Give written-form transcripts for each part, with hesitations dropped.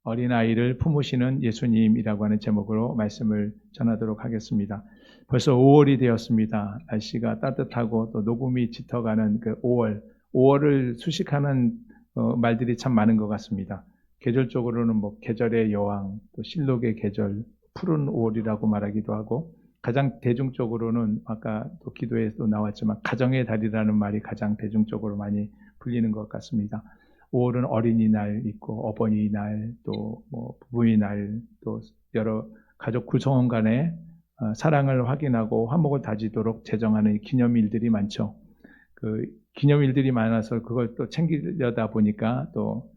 어린아이를 품으시는 예수님이라고 하는 제목으로 말씀을 전하도록 하겠습니다. 벌써 5월이 되었습니다. 날씨가 따뜻하고 또 녹음이 짙어가는 그 5월을 수식하는 말들이 참 많은 것 같습니다. 계절적으로는 계절의 여왕, 또 실록의 계절, 푸른 5월이라고 말하기도 하고, 가장 대중적으로는 아까 또 기도에도 나왔지만 가정의 달이라는 말이 가장 대중적으로 많이 불리는 것 같습니다. 5월은 어린이날 있고 어버이날, 또 부부의 날, 또 여러 가족 구성원 간의 사랑을 확인하고 화목을 다지도록 제정하는 기념일들이 많죠. 그 기념일들이 많아서 그걸 또 챙기려다 보니까 또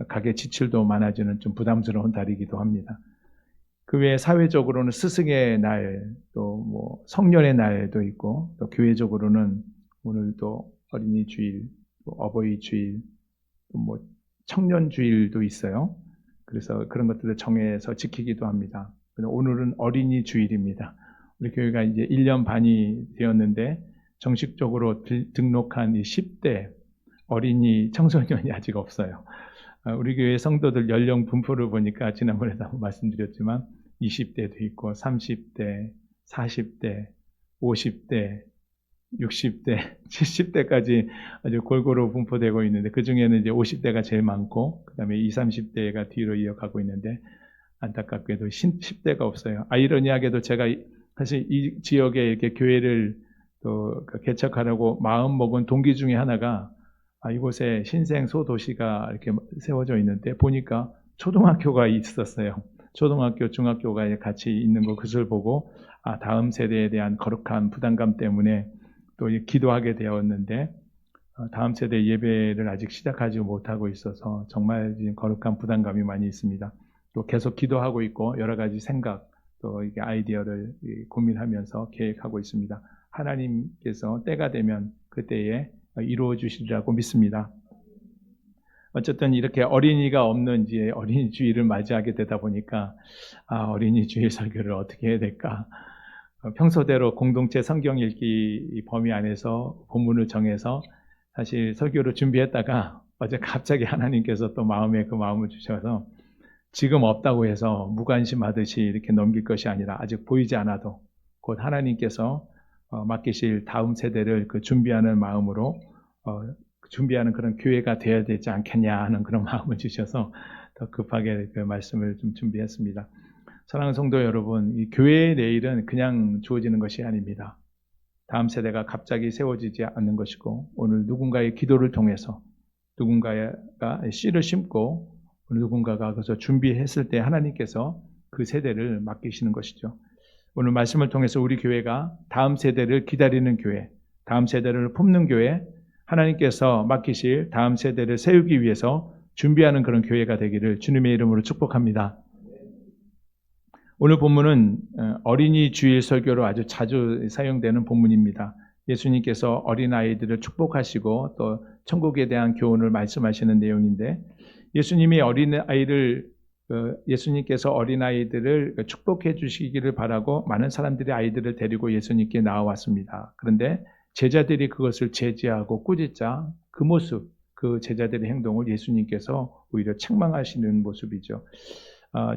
가게 지출도 많아지는 좀 부담스러운 달이기도 합니다. 그 외에 사회적으로는 스승의 날, 또 성년의 날도 있고, 또 교회적으로는 오늘 또 어린이 주일, 또 어버이 주일, 또 청년 주일도 있어요. 그래서 그런 것들을 정해서 지키기도 합니다. 오늘은 어린이 주일입니다. 우리 교회가 이제 1년 반이 되었는데 정식적으로 등록한 이 10대 어린이 청소년이 아직 없어요. 우리 교회 성도들 연령 분포를 보니까 지난번에도 한번 말씀드렸지만 20대도 있고 30대, 40대, 50대, 60대, 70대까지 아주 골고루 분포되고 있는데 그 중에는 이제 50대가 제일 많고 그 다음에 20, 30대가 뒤로 이어가고 있는데 안타깝게도 10대가 없어요. 아이러니하게도 제가 사실 이 지역에 이렇게 교회를 또 개척하려고 마음 먹은 동기 중에 하나가 이곳에 신생 소도시가 이렇게 세워져 있는데 보니까 초등학교가 있었어요. 초등학교, 중학교가 같이 있는 것을 보고 다음 세대에 대한 거룩한 부담감 때문에 또 기도하게 되었는데 다음 세대 예배를 아직 시작하지 못하고 있어서 정말 거룩한 부담감이 많이 있습니다. 또 계속 기도하고 있고 여러 가지 생각 또 이게 아이디어를 고민하면서 계획하고 있습니다. 하나님께서 때가 되면 그때에 이루어 주시리라고 믿습니다. 어쨌든 이렇게 어린이가 없는 이제 어린이 주일을 맞이하게 되다 보니까 어린이 주일 설교를 어떻게 해야 될까? 평소대로 공동체 성경 읽기 범위 안에서 본문을 정해서 사실 설교를 준비했다가 어제 갑자기 하나님께서 또 마음에 그 마음을 주셔서 지금 없다고 해서 무관심하듯이 이렇게 넘길 것이 아니라 아직 보이지 않아도 곧 하나님께서 맡기실 다음 세대를 그 준비하는 마음으로 준비하는 그런 교회가 되어야 되지 않겠냐 하는 그런 마음을 주셔서 더 급하게 그 말씀을 좀 준비했습니다. 사랑하는 성도 여러분, 이 교회의 내일은 그냥 주어지는 것이 아닙니다. 다음 세대가 갑자기 세워지지 않는 것이고 오늘 누군가의 기도를 통해서 누군가가 씨를 심고 누군가가 그래서 준비했을 때 하나님께서 그 세대를 맡기시는 것이죠. 오늘 말씀을 통해서 우리 교회가 다음 세대를 기다리는 교회, 다음 세대를 품는 교회, 하나님께서 맡기실 다음 세대를 세우기 위해서 준비하는 그런 교회가 되기를 주님의 이름으로 축복합니다. 오늘 본문은 어린이 주일 설교로 아주 자주 사용되는 본문입니다. 예수님께서 어린아이들을 축복하시고 또 천국에 대한 교훈을 말씀하시는 내용인데 예수님께서 어린아이들을 축복해 주시기를 바라고 많은 사람들이 아이들을 데리고 예수님께 나와왔습니다. 그런데 제자들이 그것을 제지하고 꾸짖자 그 모습, 그 제자들의 행동을 예수님께서 오히려 책망하시는 모습이죠.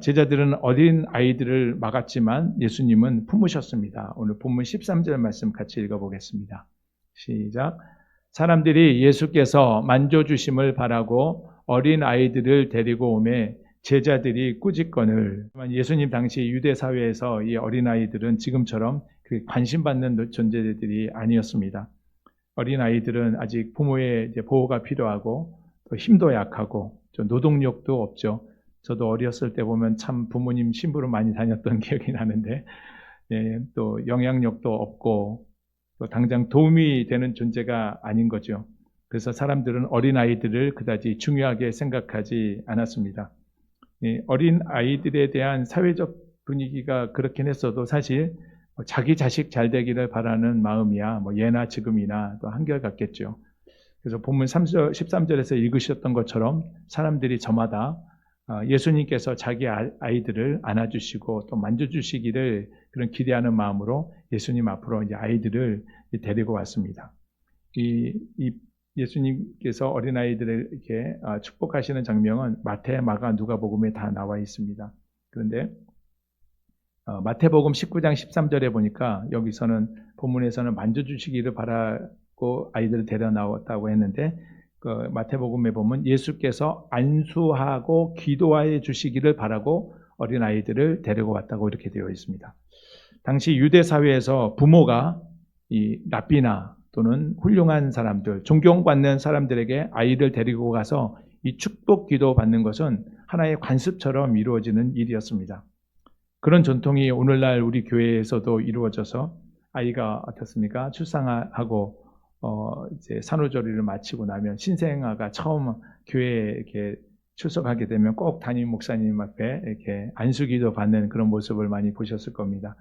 제자들은 어린 아이들을 막았지만 예수님은 품으셨습니다. 오늘 본문 13절 말씀 같이 읽어보겠습니다. 시작. 사람들이 예수께서 만져주심을 바라고 어린 아이들을 데리고 오매 제자들이 꾸짖거늘. 예수님 당시 유대 사회에서 이 어린 아이들은 지금처럼 관심받는 존재들이 아니었습니다. 어린 아이들은 아직 부모의 보호가 필요하고 또 힘도 약하고 노동력도 없죠. 저도 어렸을 때 보면 참 부모님 심부름 많이 다녔던 기억이 나는데 또 영향력도 없고 또 당장 도움이 되는 존재가 아닌 거죠. 그래서 사람들은 어린아이들을 그다지 중요하게 생각하지 않았습니다. 어린 아이들에 대한 사회적 분위기가 그렇긴 했어도 사실 자기 자식 잘 되기를 바라는 마음이야 예나 지금이나 또 한결같겠죠. 그래서 본문 13절에서 읽으셨던 것처럼 사람들이 저마다 예수님께서 자기 아이들을 안아주시고 또 만져주시기를 그런 기대하는 마음으로 예수님 앞으로 이제 아이들을 데리고 왔습니다. 예수님께서 어린아이들에게 축복하시는 장면은 마태, 마가, 누가복음에 다 나와 있습니다. 그런데 마태복음 19장 13절에 보니까 여기서는 본문에서는 만져주시기를 바라고 아이들을 데려 나왔다고 했는데 그 마태복음에 보면 예수께서 안수하고 기도하여 주시기를 바라고 어린아이들을 데리고 왔다고 이렇게 되어 있습니다. 당시 유대 사회에서 부모가 이 랍비나 또는 훌륭한 사람들, 존경받는 사람들에게 아이를 데리고 가서 이 축복 기도 받는 것은 하나의 관습처럼 이루어지는 일이었습니다. 그런 전통이 오늘날 우리 교회에서도 이루어져서 아이가 어떻습니까? 출산하고 이제 산후조리를 마치고 나면 신생아가 처음 교회에 이렇게 출석하게 되면 꼭 담임 목사님 앞에 이렇게 안수기도 받는 그런 모습을 많이 보셨을 겁니다.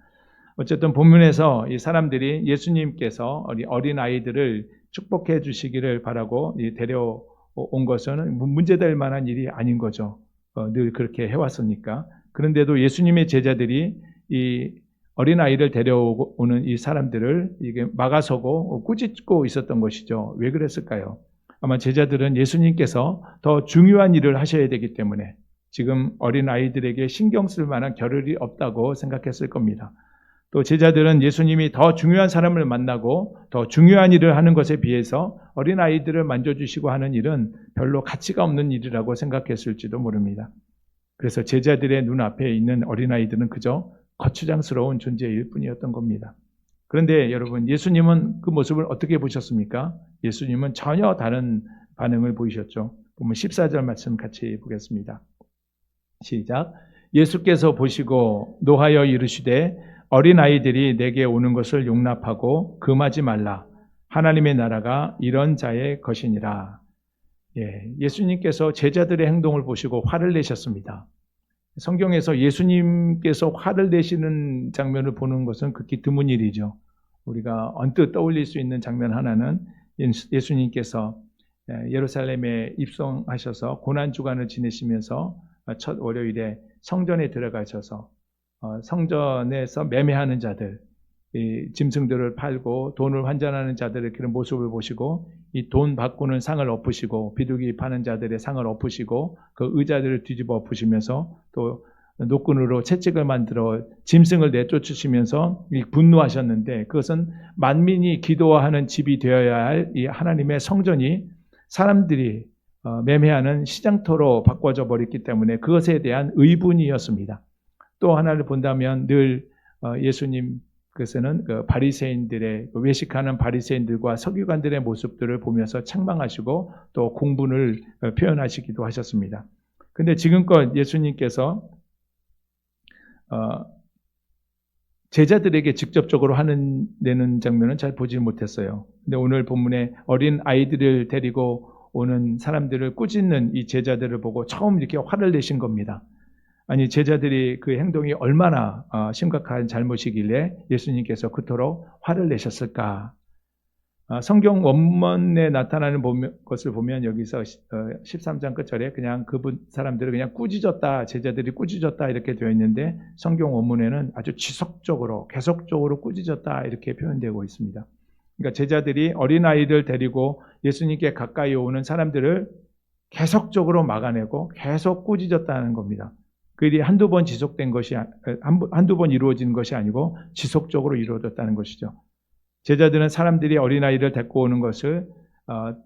어쨌든 본문에서 이 사람들이 예수님께서 어린 아이들을 축복해 주시기를 바라고 데려온 것은 문제될 만한 일이 아닌 거죠. 늘 그렇게 해왔으니까. 그런데도 예수님의 제자들이 이 어린아이를 데려오는 이 사람들을 이게 막아서고 꾸짖고 있었던 것이죠. 왜 그랬을까요? 아마 제자들은 예수님께서 더 중요한 일을 하셔야 되기 때문에 지금 어린아이들에게 신경 쓸 만한 겨를이 없다고 생각했을 겁니다. 또 제자들은 예수님이 더 중요한 사람을 만나고 더 중요한 일을 하는 것에 비해서 어린아이들을 만져주시고 하는 일은 별로 가치가 없는 일이라고 생각했을지도 모릅니다. 그래서 제자들의 눈앞에 있는 어린아이들은 그저 거추장스러운 존재일 뿐이었던 겁니다. 그런데 여러분, 예수님은 그 모습을 어떻게 보셨습니까? 예수님은 전혀 다른 반응을 보이셨죠. 보면 14절 말씀 같이 보겠습니다. 시작. 예수께서 보시고 노하여 이르시되 어린아이들이 내게 오는 것을 용납하고 금하지 말라. 하나님의 나라가 이런 자의 것이니라. 예수님께서 제자들의 행동을 보시고 화를 내셨습니다. 성경에서 예수님께서 화를 내시는 장면을 보는 것은 극히 드문 일이죠. 우리가 언뜻 떠올릴 수 있는 장면 하나는 예수님께서 예루살렘에 입성하셔서 고난주간을 지내시면서 첫 월요일에 성전에 들어가셔서 성전에서 매매하는 자들, 이 짐승들을 팔고 돈을 환전하는 자들의 그런 모습을 보시고 이 돈 바꾸는 상을 엎으시고 비둘기 파는 자들의 상을 엎으시고 그 의자들을 뒤집어 엎으시면서 또 노끈으로 채찍을 만들어 짐승을 내쫓으시면서 분노하셨는데 그것은 만민이 기도하는 집이 되어야 할 이 하나님의 성전이 사람들이 매매하는 시장터로 바꿔져 버렸기 때문에 그것에 대한 의분이었습니다. 또 하나를 본다면 늘 예수님께서는 그 바리새인들의 외식하는 바리새인들과 서기관들의 모습들을 보면서 책망하시고 또 공분을 표현하시기도 하셨습니다. 그런데 지금껏 예수님께서 제자들에게 직접적으로 내는 장면은 잘 보지 못했어요. 근데 오늘 본문에 어린 아이들을 데리고 오는 사람들을 꾸짖는 이 제자들을 보고 처음 이렇게 화를 내신 겁니다. 아니, 제자들이 그 행동이 얼마나 심각한 잘못이길래 예수님께서 그토록 화를 내셨을까? 성경 원문에 나타나는 것을 보면 여기서 13장 끝절에 그냥 사람들을 그냥 꾸짖었다, 제자들이 꾸짖었다 이렇게 되어 있는데 성경 원문에는 아주 지속적으로, 계속적으로 꾸짖었다 이렇게 표현되고 있습니다. 그러니까 제자들이 어린아이를 데리고 예수님께 가까이 오는 사람들을 계속적으로 막아내고 계속 꾸짖었다는 겁니다. 그 일이 한두 번 지속된 것이, 한두 번 이루어진 것이 아니고 지속적으로 이루어졌다는 것이죠. 제자들은 사람들이 어린아이를 데리고 오는 것을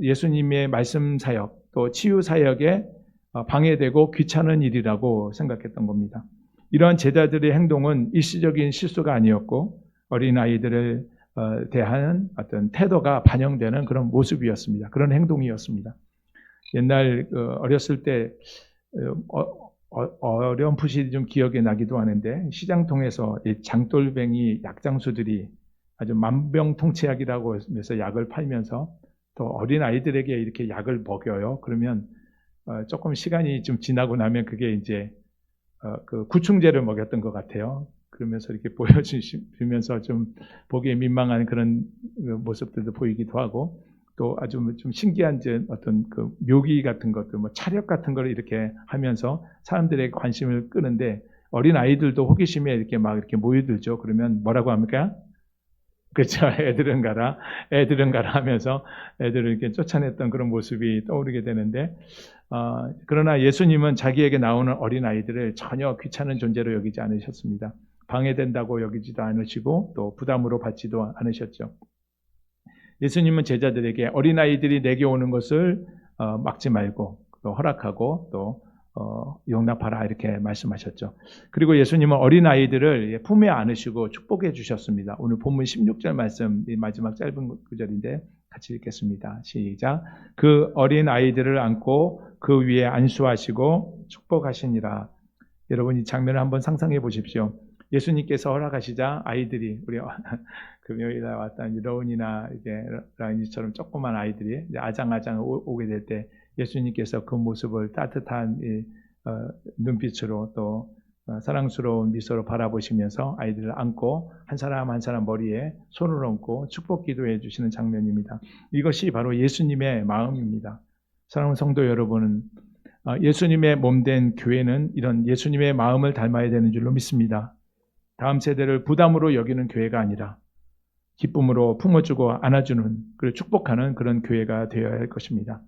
예수님의 말씀 사역, 또 치유 사역에 방해되고 귀찮은 일이라고 생각했던 겁니다. 이러한 제자들의 행동은 일시적인 실수가 아니었고 어린아이들을 대하는 어떤 태도가 반영되는 그런 모습이었습니다. 그런 행동이었습니다. 옛날 어렸을 때 어렴풋이 좀 기억이 나기도 하는데 시장통에서 이 장돌뱅이 약장수들이 아주 만병통치약이라고 해서 약을 팔면서 또 어린 아이들에게 이렇게 약을 먹여요. 그러면 조금 시간이 좀 지나고 나면 그게 이제 그 구충제를 먹였던 것 같아요. 그러면서 이렇게 보여주면서 좀 보기에 민망한 그런 모습들도 보이기도 하고 또 아주 좀 신기한 어떤 그 묘기 같은 것들, 뭐 차력 같은 걸 이렇게 하면서 사람들의 관심을 끄는데 어린 아이들도 호기심에 이렇게 막 이렇게 모여들죠. 그러면 뭐라고 합니까? 그렇죠. 애들은 가라 하면서 애들을 이렇게 쫓아냈던 그런 모습이 떠오르게 되는데, 그러나 예수님은 자기에게 나오는 어린아이들을 전혀 귀찮은 존재로 여기지 않으셨습니다. 방해된다고 여기지도 않으시고 또 부담으로 받지도 않으셨죠. 예수님은 제자들에게 어린아이들이 내게 오는 것을 막지 말고 또 허락하고 또 용납하라 이렇게 말씀하셨죠. 그리고 예수님은 어린아이들을 품에 안으시고 축복해 주셨습니다. 오늘 본문 16절 말씀, 마지막 짧은 구절인데 같이 읽겠습니다. 시작. 그 어린아이들을 안고 그 위에 안수하시고 축복하시니라. 여러분 이 장면을 한번 상상해 보십시오. 예수님께서 허락하시자 아이들이, 우리 금요일에 왔던 러운이나 이제 라인이처럼 조그만 아이들이 이제 아장아장 오게 될 때 예수님께서 그 모습을 따뜻한 눈빛으로 또 사랑스러운 미소로 바라보시면서 아이들을 안고 한 사람 한 사람 머리에 손을 얹고 축복 기도해 주시는 장면입니다. 이것이 바로 예수님의 마음입니다. 사랑하는 성도 여러분은 예수님의 몸된 교회는 이런 예수님의 마음을 닮아야 되는 줄로 믿습니다. 다음 세대를 부담으로 여기는 교회가 아니라 기쁨으로 품어주고 안아주는, 그리고 축복하는 그런 교회가 되어야 할 것입니다.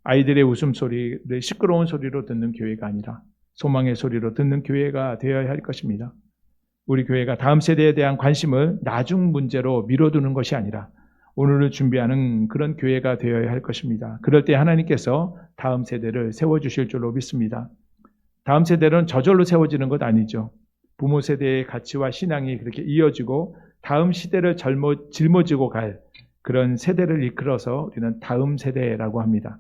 아이들의 웃음소리를 시끄러운 소리로 듣는 교회가 아니라 소망의 소리로 듣는 교회가 되어야 할 것입니다. 우리 교회가 다음 세대에 대한 관심을 나중 문제로 미뤄두는 것이 아니라 오늘을 준비하는 그런 교회가 되어야 할 것입니다. 그럴 때 하나님께서 다음 세대를 세워주실 줄로 믿습니다. 다음 세대는 저절로 세워지는 것 아니죠. 부모 세대의 가치와 신앙이 그렇게 이어지고 다음 시대를 짊어지고 갈 그런 세대를 이끌어서 우리는 다음 세대라고 합니다.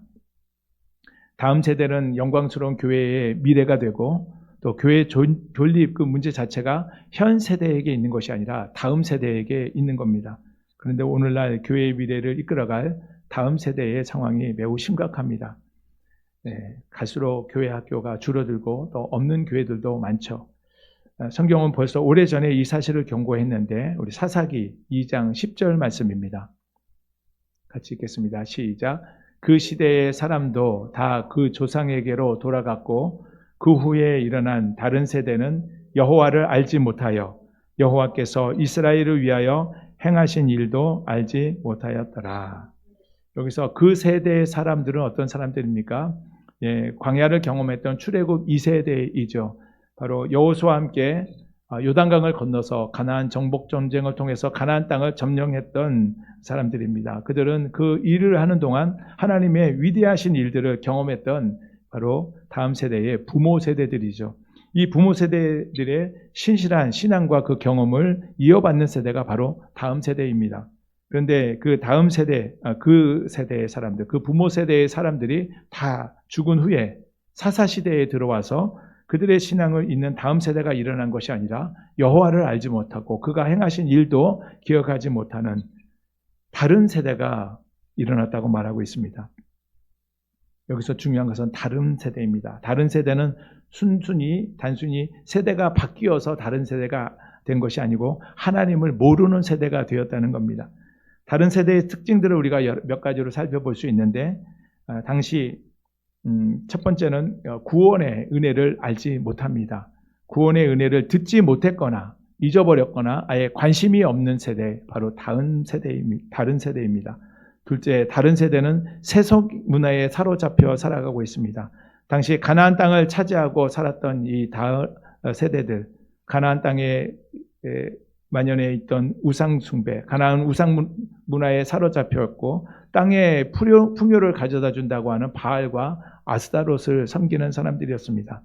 다음 세대는 영광스러운 교회의 미래가 되고 또 교회 존립 그 문제 자체가 현 세대에게 있는 것이 아니라 다음 세대에게 있는 겁니다. 그런데 오늘날 교회의 미래를 이끌어갈 다음 세대의 상황이 매우 심각합니다. 갈수록 교회 학교가 줄어들고 또 없는 교회들도 많죠. 성경은 벌써 오래전에 이 사실을 경고했는데 우리 사사기 2장 10절 말씀입니다. 같이 읽겠습니다. 시작. 그 시대의 사람도 다 그 조상에게로 돌아갔고 그 후에 일어난 다른 세대는 여호와를 알지 못하여 여호와께서 이스라엘을 위하여 행하신 일도 알지 못하였더라. 여기서 그 세대의 사람들은 어떤 사람들입니까? 광야를 경험했던 출애굽 2세대이죠. 바로 여호수아와 함께 요단강을 건너서 가나안 정복 전쟁을 통해서 가나안 땅을 점령했던 사람들입니다. 그들은 그 일을 하는 동안 하나님의 위대하신 일들을 경험했던 바로 다음 세대의 부모 세대들이죠. 이 부모 세대들의 신실한 신앙과 그 경험을 이어받는 세대가 바로 다음 세대입니다. 그런데 그 다음 세대, 그 세대의 사람들, 그 부모 세대의 사람들이 다 죽은 후에 사사시대에 들어와서 그들의 신앙을 잇는 다음 세대가 일어난 것이 아니라 여호와를 알지 못하고 그가 행하신 일도 기억하지 못하는 다른 세대가 일어났다고 말하고 있습니다. 여기서 중요한 것은 다른 세대입니다. 다른 세대는 단순히 세대가 바뀌어서 다른 세대가 된 것이 아니고 하나님을 모르는 세대가 되었다는 겁니다. 다른 세대의 특징들을 우리가 몇 가지로 살펴볼 수 있는데 당시 첫 번째는 구원의 은혜를 알지 못합니다. 구원의 은혜를 듣지 못했거나 잊어버렸거나 아예 관심이 없는 세대, 바로 다른 세대입니다. 둘째, 다른 세대는 세속 문화에 사로잡혀 살아가고 있습니다. 당시 가나안 땅을 차지하고 살았던 이 다음 세대들, 가나안 땅에 만연해 있던 우상 숭배, 가나안 우상 문화에 사로잡혔고 땅에 풍요를 가져다 준다고 하는 바알과 아스타롯을 섬기는 사람들이었습니다.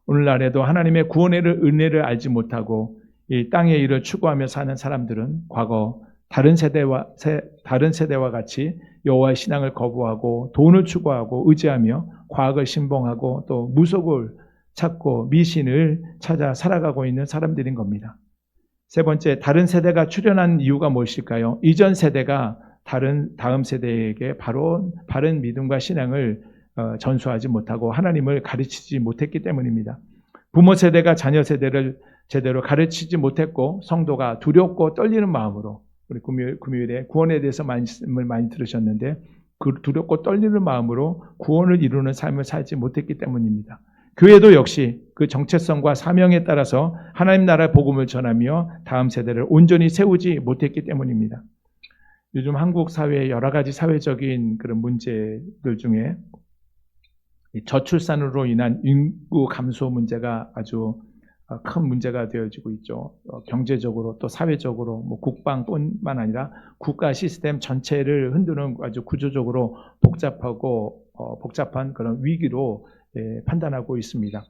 오늘날에도 하나님의 구원의 은혜를 알지 못하고 이 땅의 일을 추구하며 사는 사람들은 과거 다른 세대와 같이 여호와의 신앙을 거부하고 돈을 추구하고 의지하며 과학을 신봉하고 또 무속을 찾고 미신을 찾아 살아가고 있는 사람들인 겁니다. 세 번째, 다른 세대가 출현한 이유가 무엇일까요? 이전 세대가 다음 세대에게 바로 바른 믿음과 신앙을 전수하지 못하고 하나님을 가르치지 못했기 때문입니다. 부모 세대가 자녀 세대를 제대로 가르치지 못했고 성도가 두렵고 떨리는 마음으로, 우리 금요일에 구원에 대해서 말씀을 많이 들으셨는데 그 두렵고 떨리는 마음으로 구원을 이루는 삶을 살지 못했기 때문입니다. 교회도 역시 그 정체성과 사명에 따라서 하나님 나라의 복음을 전하며 다음 세대를 온전히 세우지 못했기 때문입니다. 요즘 한국 사회의 여러 가지 사회적인 그런 문제들 중에 저출산으로 인한 인구 감소 문제가 아주 큰 문제가 되어지고 있죠. 경제적으로 또 사회적으로 국방뿐만 아니라 국가 시스템 전체를 흔드는 아주 구조적으로 복잡한 그런 위기로 판단하고 있습니다.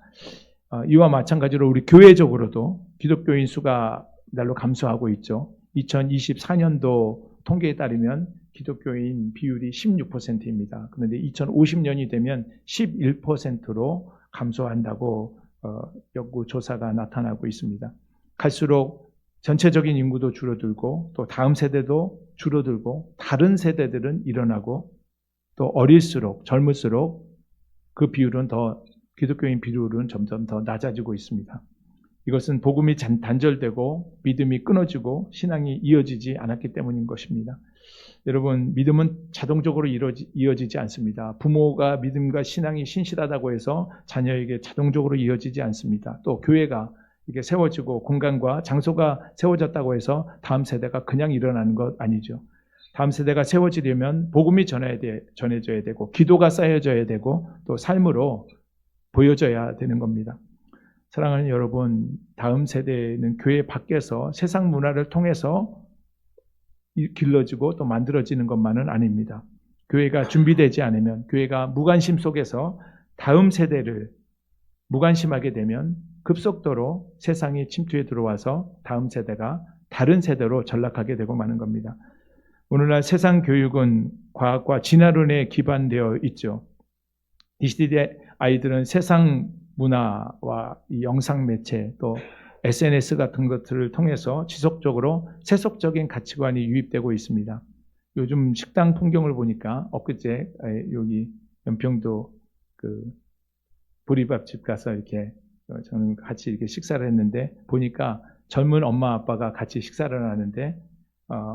이와 마찬가지로 우리 교회적으로도 기독교인 수가 날로 감소하고 있죠. 2024년도 통계에 따르면 기독교인 비율이 16%입니다. 그런데 2050년이 되면 11%로 감소한다고 연구조사가 나타나고 있습니다. 갈수록 전체적인 인구도 줄어들고 또 다음 세대도 줄어들고 다른 세대들은 일어나고 또 젊을수록 그 비율은 기독교인 비율은 점점 더 낮아지고 있습니다. 이것은 복음이 단절되고 믿음이 끊어지고 신앙이 이어지지 않았기 때문인 것입니다. 여러분, 믿음은 자동적으로 이어지지 않습니다. 부모가 믿음과 신앙이 신실하다고 해서 자녀에게 자동적으로 이어지지 않습니다. 또 교회가 이게 세워지고 공간과 장소가 세워졌다고 해서 다음 세대가 그냥 일어나는 것 아니죠. 다음 세대가 세워지려면 복음이 전해져야 되고 기도가 쌓여져야 되고 또 삶으로 보여져야 되는 겁니다. 사랑하는 여러분, 다음 세대는 교회 밖에서 세상 문화를 통해서 길러지고 또 만들어지는 것만은 아닙니다. 교회가 준비되지 않으면, 교회가 무관심 속에서 다음 세대를 무관심하게 되면 급속도로 세상이 침투해 들어와서 다음 세대가 다른 세대로 전락하게 되고 마는 겁니다. 오늘날 세상 교육은 과학과 진화론에 기반되어 있죠. 이 시대의 아이들은 세상 문화와 이 영상 매체 또 SNS 같은 것들을 통해서 지속적으로 세속적인 가치관이 유입되고 있습니다. 요즘 식당 풍경을 보니까 엊그제 여기 연평도 그 보리밥집 가서 이렇게 저는 같이 이렇게 식사를 했는데 보니까 젊은 엄마 아빠가 같이 식사를 하는데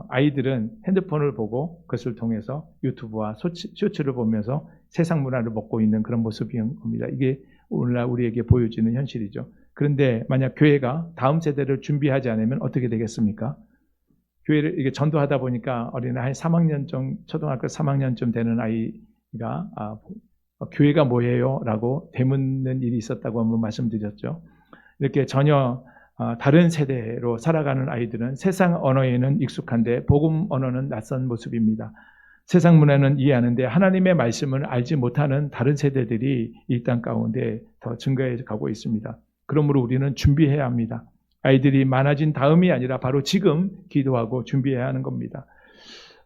아이들은 핸드폰을 보고 그것을 통해서 유튜브와 쇼츠를 보면서 세상 문화를 먹고 있는 그런 모습인 겁니다. 이게 오늘날 우리에게 보여지는 현실이죠. 그런데 만약 교회가 다음 세대를 준비하지 않으면 어떻게 되겠습니까? 교회를 이게 전도하다 보니까 어린아이 한 3학년쯤, 초등학교 3학년쯤 되는 아이가 교회가 뭐예요? 라고 되묻는 일이 있었다고 한번 말씀드렸죠. 이렇게 전혀 다른 세대로 살아가는 아이들은 세상 언어에는 익숙한데 복음 언어는 낯선 모습입니다. 세상 문화는 이해하는데 하나님의 말씀을 알지 못하는 다른 세대들이 이 땅 가운데 더 증가해 가고 있습니다. 그러므로 우리는 준비해야 합니다. 아이들이 많아진 다음이 아니라 바로 지금 기도하고 준비해야 하는 겁니다.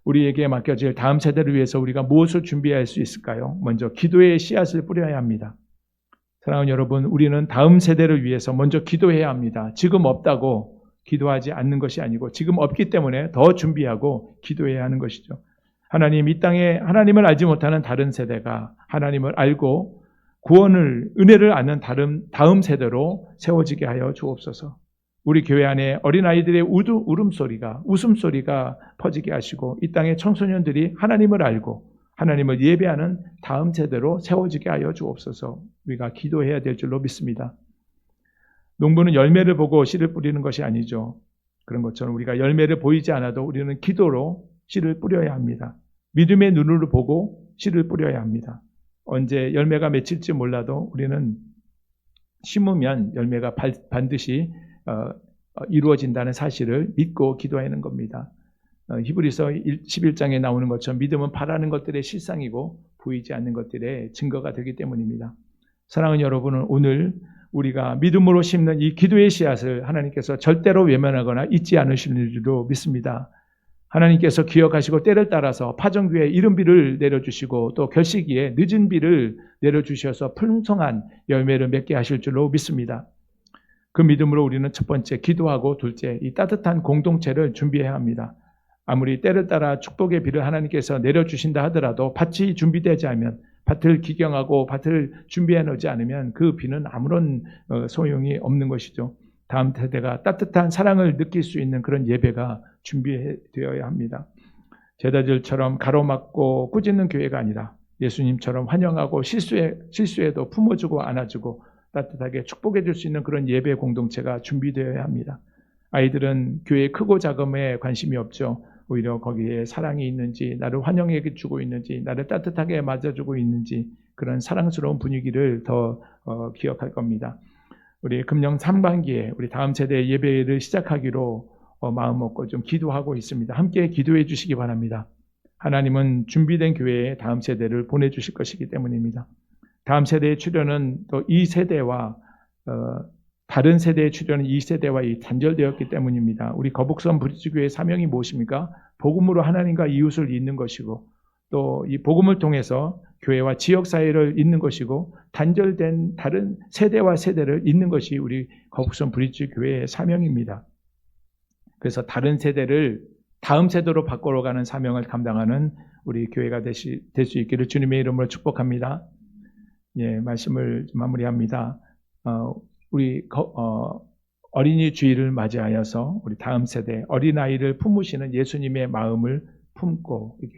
우리에게 맡겨질 다음 세대를 위해서 우리가 무엇을 준비할 수 있을까요? 먼저 기도의 씨앗을 뿌려야 합니다. 사랑하는 여러분, 우리는 다음 세대를 위해서 먼저 기도해야 합니다. 지금 없다고 기도하지 않는 것이 아니고 지금 없기 때문에 더 준비하고 기도해야 하는 것이죠. 하나님, 이 땅에 하나님을 알지 못하는 다른 세대가 하나님을 알고 은혜를 아는 다음 세대로 세워지게 하여 주옵소서. 우리 교회 안에 어린아이들의 웃음소리가 퍼지게 하시고 이 땅의 청소년들이 하나님을 알고 하나님을 예배하는 다음 세대로 세워지게 하여 주옵소서. 우리가 기도해야 될 줄로 믿습니다. 농부는 열매를 보고 씨를 뿌리는 것이 아니죠. 그런 것처럼 우리가 열매를 보이지 않아도 우리는 기도로 씨를 뿌려야 합니다. 믿음의 눈으로 보고 씨를 뿌려야 합니다. 언제 열매가 맺힐지 몰라도 우리는 심으면 열매가 반드시 이루어진다는 사실을 믿고 기도하는 겁니다. 히브리서 11장에 나오는 것처럼 믿음은 바라는 것들의 실상이고 보이지 않는 것들의 증거가 되기 때문입니다. 사랑하는 여러분은 오늘 우리가 믿음으로 심는 이 기도의 씨앗을 하나님께서 절대로 외면하거나 잊지 않으시는 줄로 믿습니다. 하나님께서 기억하시고 때를 따라서 파정교회에 이른 비를 내려주시고 또 결시기에 늦은 비를 내려주셔서 풍성한 열매를 맺게 하실 줄로 믿습니다. 그 믿음으로 우리는 첫 번째 기도하고 둘째 이 따뜻한 공동체를 준비해야 합니다. 아무리 때를 따라 축복의 비를 하나님께서 내려주신다 하더라도 밭이 준비되지 않으면 밭을 기경하고 밭을 준비해 놓지 않으면 그 비는 아무런 소용이 없는 것이죠. 다음 세대가 따뜻한 사랑을 느낄 수 있는 그런 예배가 준비되어야 합니다. 제자들처럼 가로막고 꾸짖는 교회가 아니라 예수님처럼 환영하고 실수에도 품어주고 안아주고 따뜻하게 축복해 줄 수 있는 그런 예배 공동체가 준비되어야 합니다. 아이들은 교회 크고 작음에 관심이 없죠. 오히려 거기에 사랑이 있는지, 나를 환영해 주고 있는지, 나를 따뜻하게 맞아주고 있는지, 그런 사랑스러운 분위기를 더 기억할 겁니다. 우리 금년 3반기에 우리 다음 세대 예배를 시작하기로 마음 먹고 좀 기도하고 있습니다. 함께 기도해 주시기 바랍니다. 하나님은 준비된 교회에 다음 세대를 보내주실 것이기 때문입니다. 다음 세대의 출현은 또 이 세대와 다른 세대의 출현은 이 세대와 단절되었기 때문입니다. 우리 거북선 브리지교회의 사명이 무엇입니까? 복음으로 하나님과 이웃을 잇는 것이고, 또 이 복음을 통해서 교회와 지역사회를 잇는 것이고, 단절된 다른 세대와 세대를 잇는 것이 우리 거북선 브리지교회의 사명입니다. 그래서 다른 세대를 다음 세대로 바꿔가는 사명을 감당하는 우리 교회가 될 수 있기를 주님의 이름으로 축복합니다. 예, 말씀을 마무리합니다. 우리 어린이 주일을 맞이하여서 우리 다음 세대 어린아이를 품으시는 예수님의 마음을 품고 이게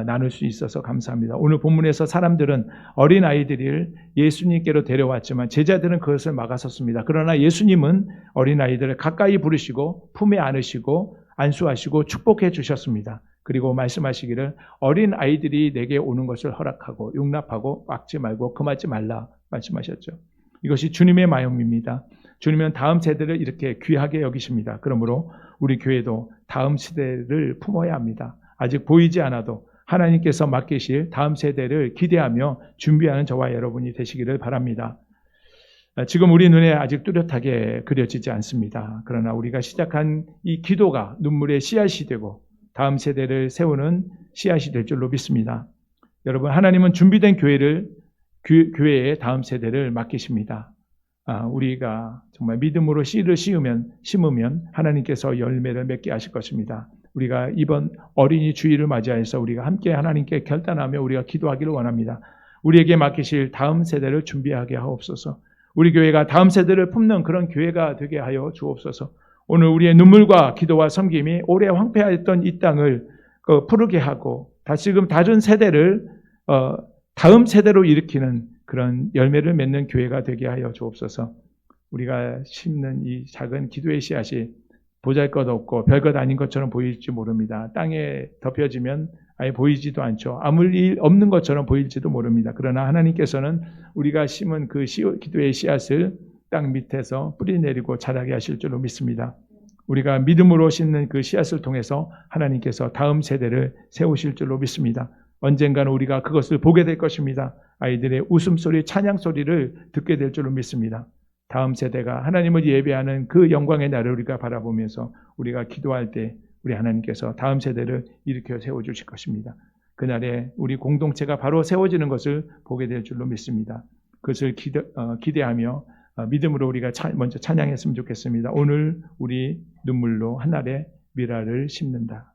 나눌 수 있어서 감사합니다. 오늘 본문에서 사람들은 어린아이들을 예수님께로 데려왔지만 제자들은 그것을 막아섰습니다. 그러나 예수님은 어린아이들을 가까이 부르시고 품에 안으시고 안수하시고 축복해 주셨습니다. 그리고 말씀하시기를 어린아이들이 내게 오는 것을 허락하고 용납하고 막지 말고 금하지 말라 말씀하셨죠. 이것이 주님의 마음입니다. 주님은 다음 세대를 이렇게 귀하게 여기십니다. 그러므로 우리 교회도 다음 세대를 품어야 합니다. 아직 보이지 않아도 하나님께서 맡기실 다음 세대를 기대하며 준비하는 저와 여러분이 되시기를 바랍니다. 지금 우리 눈에 아직 뚜렷하게 그려지지 않습니다. 그러나 우리가 시작한 이 기도가 눈물의 씨앗이 되고 다음 세대를 세우는 씨앗이 될 줄로 믿습니다. 여러분, 하나님은 준비된 교회의 다음 세대를 맡기십니다. 우리가 정말 믿음으로 씨를 심으면 하나님께서 열매를 맺게 하실 것입니다. 우리가 이번 어린이 주일을 맞이해서 우리가 함께 하나님께 결단하며 우리가 기도하기를 원합니다. 우리에게 맡기실 다음 세대를 준비하게 하옵소서. 우리 교회가 다음 세대를 품는 그런 교회가 되게 하여 주옵소서. 오늘 우리의 눈물과 기도와 섬김이 오래 황폐하였던 이 땅을 푸르게 하고 다시금 다른 세대를 다음 세대로 일으키는 그런 열매를 맺는 교회가 되게 하여 주옵소서. 우리가 심는 이 작은 기도의 씨앗이 보잘것없고 별것 아닌 것처럼 보일지 모릅니다. 땅에 덮여지면 아예 보이지도 않죠. 아무 일 없는 것처럼 보일지도 모릅니다. 그러나 하나님께서는 우리가 심은 그 기도의 씨앗을 땅 밑에서 뿌리내리고 자라게 하실 줄로 믿습니다. 우리가 믿음으로 심는 그 씨앗을 통해서 하나님께서 다음 세대를 세우실 줄로 믿습니다. 언젠가는 우리가 그것을 보게 될 것입니다. 아이들의 웃음소리, 찬양소리를 듣게 될 줄로 믿습니다. 다음 세대가 하나님을 예배하는 그 영광의 날을 우리가 바라보면서 우리가 기도할 때 우리 하나님께서 다음 세대를 일으켜 세워주실 것입니다. 그날에 우리 공동체가 바로 세워지는 것을 보게 될 줄로 믿습니다. 그것을 기대하며 믿음으로 우리가 먼저 찬양했으면 좋겠습니다. 오늘 우리 눈물로 하늘의 미라를 심는다.